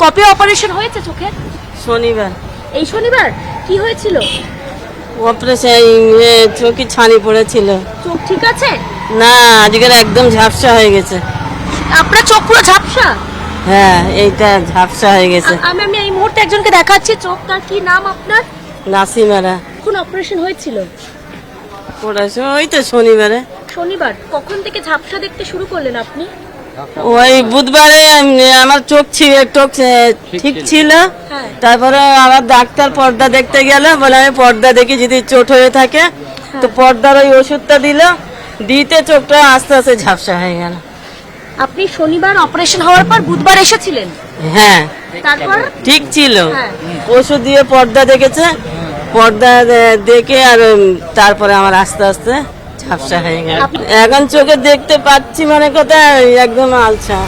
কবে অপারেশন হয়েছে চোখের? শনিবার এই শনিবার। কি হয়েছিল? অপারেশন চোখে ছানি পড়েছিল। চোখ ঠিক আছে? না, আজকের একদম ঝাপসা হয়ে গেছে। আপনার চোখ পুরো ঝাপসা? হ্যাঁ, এইটা ঝাপসা হয়ে গেছে। আমি এই মুহূর্তে একজনকে দেখাচ্ছি চোখ। তার কি নাম আপনার? নাসিমারা। কোন অপারেশন হয়েছিল? পড়াশোনা ওই তো শনিবারে। শনিবার। কখন থেকে ঝাপসা দেখতে শুরু করলেন আপনি? ওই বুধবারে আমার চোখ ঠিক ছিল। হ্যাঁ। তারপরে আবার ডাক্তার পর্দা দেখতে গেল, বলে আমি পর্দা দেখি যদি চোট হয়ে থাকে তো পর্দার ওই ওষুধটা দিল, দিতে চোখটা আস্তে আস্তে ঝাপসা হয়ে গেল। আপনি শনিবার অপারেশন হওয়ার পর বুধবার এসেছিলেন? হ্যাঁ, তারপর? ঠিক ছিল। হ্যাঁ। ওষুধ দিয়ে পর্দা দেখেছে, পর্দা দেখে আর তারপরে আমার আস্তে আস্তে ঝাপসা হয়ে গেল। এখন চোখে দেখতে পাচ্ছি, মানে কথা একদম আলসা।